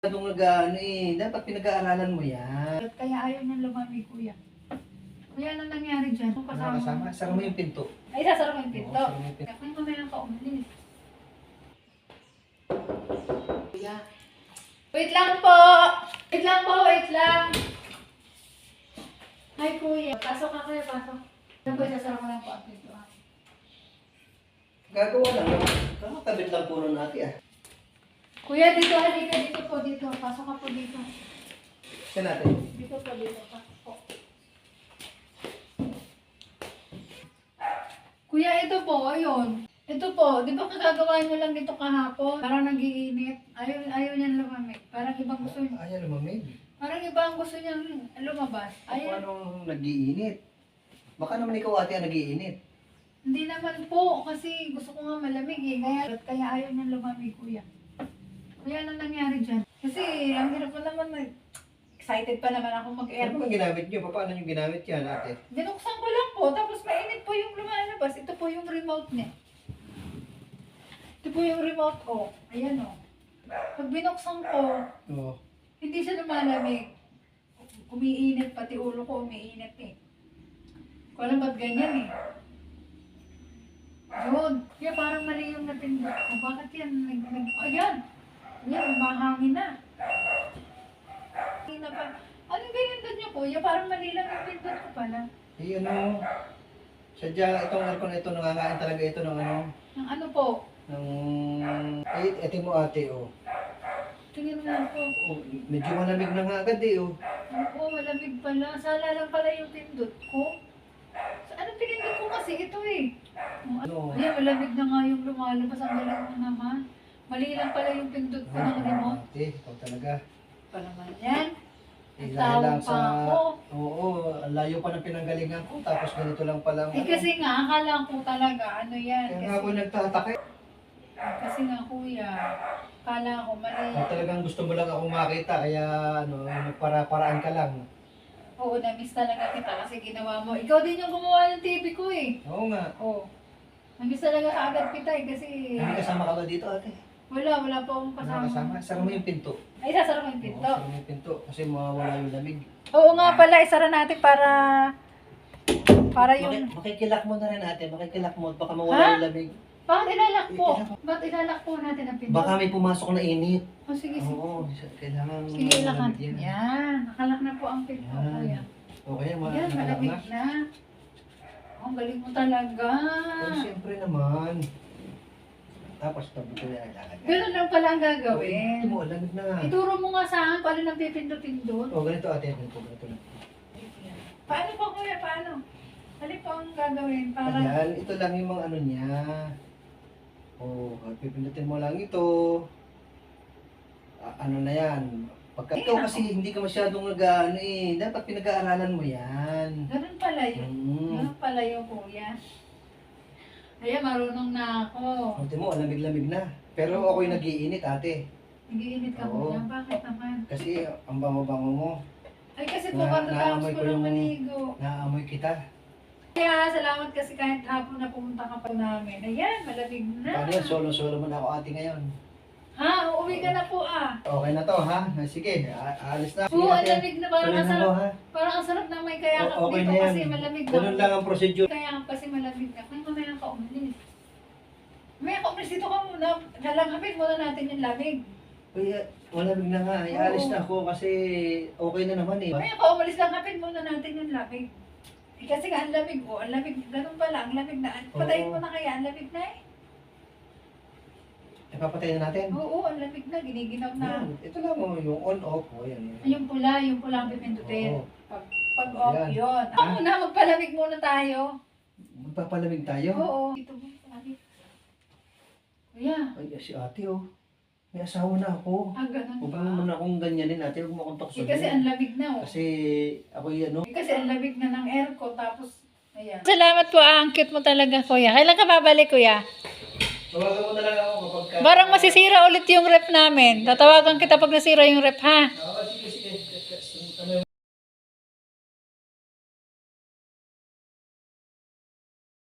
Masyadong nag-ano dapat pinag-aaralan mo yan. Kaya ayaw niyang lumamig, kuya. Kuya, anong nangyari dyan? Kung Kasama, sara mo yung pinto. Ay, sasara mo yung pinto. Oo, sara mo yung pinto. Kaya mamaya ka umalis. Kuya. Wait lang po! Wait lang po, wait lang! Hi, kuya. Pasok ka, kuya, pasok. Ano po, sasara mo lang po ang pinto. Gagawa lang. Kakabit lang puro natin Kuya, dito, halika dito po, dito. Pasok ka po dito. Siya natin. Dito po, dito. Pasok po. Kuya, ito po, ayun. Ito po, di ba kagagawa niyo lang dito kahapon? Parang nag-iinit. Ayaw niyan lumamig. Parang ibang gusto niya. Ayaw lumamig. Parang ibang gusto niyang lumabas. Ayaw. Anong nag-iinit? Baka naman ikaw ate ang nag-iinit. Hindi naman po, kasi gusto ko nga malamig eh. Kaya ayaw niyang lumamig, kuya. Kuya, anong nangyari dyan? Kasi ang hirap pa naman, excited pa naman ako Ano mag-aircon. bang ginamit nyo? Paano nyo ginamit yan ate? Binuksan ko lang po, tapos mainit po yung lumalabas. Ito po yung remote niya. Ito po yung remote ko. Ayan o. Pag binuksan ko, Oo. hindi siya lumalamig. Umiinit, pati ulo ko umiinit eh. Kung alam ba't ganyan eh. Yun. Kaya parang mali yung napindot ko. Bakit yan? Ayan. Ayan, mahangin na. Hangin na pa. Anong pinindot niyo kuya? Parang mali lang yung pindot ko pala. Eh ano, sadya itong aircon na ito, nangangain talaga ito ng ano, Ang ano po? ng, ito mo ate Tingin nga po. medyo malamig na nga agad Oo, malamig pala. Sala lang pala yung pindot ko. Anong pinindot ko kasi? Ito eh. Ano? Ayan, malamig na nga yung lumalabas. Ang galing mo naman. Mali lang pala yung pindot ko ng remote. Ate, ikaw talaga. Pa naman yan. Eh, Ang dahil lang tawag pa ako. Oo, ang layo pa ng pinanggalingan ko, tapos ganito lang palang, Eh kasi nga, akala ko talaga, ano yan. kaya Kasi, nga ako nagtataka. kasi nga kuya, akala ko mali. Talagang gusto mo lang akong makita, kaya ano, para-paraan ka lang. Oo, na-miss talaga kita kasi ginawa mo. Ikaw din yung gumawa ng TV ko eh. Oo nga. Oo. Na-miss talaga kaagad kita eh kasi Hindi kasama ka ba dito ate? wala pa akong Wala kasama? kasama. Sara mo yung pinto. Ay, sasara mo yung Oo, pinto. sara mo yung pinto, kasi mawawala yung lamig. Oo nga pala, isara natin para yung... Makikilak mo na rin ate, makikilak mo, baka mawala yung lamig. Bakit ilalak po? Bakit ilalak po natin ang pinto? Baka may pumasok na init. Oh, sige, sige. Oo, kailangan Sige, ilak malamig natin. yan. Yan. Nakalak na po ang pinto, Yan. kuya. Okay, Yan, nakalak malamig na. na. Oh, ang galing mo talaga. Oh, siyempre naman. Tapos tabi ko yan ilalagay. Ganun lang pala ang Ito gagawin. mo, lamig na nga. Ituro mo nga sa akin paano nang pipindot-pindot. Oh, ganito ate, ganito lang. Paano po kuya, paano? Ano po ang gagawin para... Ayan, ito lang yung mga ano niya. Oh, pipindutin mo lang ito. Ano na yan. Pagka ikaw kasi hindi ka masyadong nag-ano dapat pinag-aaralan mo yan. Ganun pala yun. Ganun pala yun, kuya. Ayan, marunong na ako. Ate mo, lamig-lamig na. Pero ako'y nag-iinit ate. Nag-iinit ka Oo. kuya. Bakit naman? Kasi ang bango-bango mo. Ay, kasi po katapos Naamoy ko ko lang yung- maligo. Naaamoy kita. Kaya salamat kasi kahit hapon na pumunta ka pa namin. Ayan, malamig na. Paano yan? Solo-solo mo na ako ate ngayon. Ha? Uuwi ka na po ah. Okay na to ha? Sige, aalis na. Oo, ang Ate. lamig na. Parang Tuloy ang na sarap. mo ha? Parang ang sarap na may kayakap Okay dito na yan. kasi malamig na. Ganun lang ang procedure. Kaya kasi malamig na. Kaya mamaya ka umalis. Mamaya ka umalis dito ka muna. Lalanghapin muna natin yung lamig. Uy, malamig na nga. Aalis na ako kasi okay na naman eh. Mamaya ka umalis, langhapin muna natin yung lamig. Eh, kasi nga ang lamig mo. Ang lamig, ganun pala. Ang lamig na. Patayin mo na kaya. Ang lamig na eh. Napapatay na natin. Oo, ang lamig na. Giniginaw na. Yan. Ito lang yung on-off. O, yan. Yung pula ang pipindutin. Oo. Pag off Yan. yun. Ako muna, magpalamig muna tayo. Magpapalamig tayo. Oo. Dito mo, palamig. Kuya, Ay, si ate may asawa na ako. ganun Huwag ba? mo muna akong ganyanin ate. Huwag mo akong Eh, tuksonin. kasi ang lamig na oh. Kasi ako ano. Kasi ang lamig na ng aircon, tapos, ayan. Salamat po, ang cute mo talaga, kuya. Kailan ka babalik, kuya? Tawagan mo na lang ako kapag Barang masisira ulit yung rep namin. Tatawagan kita pag nasira yung rep, ha? Oo,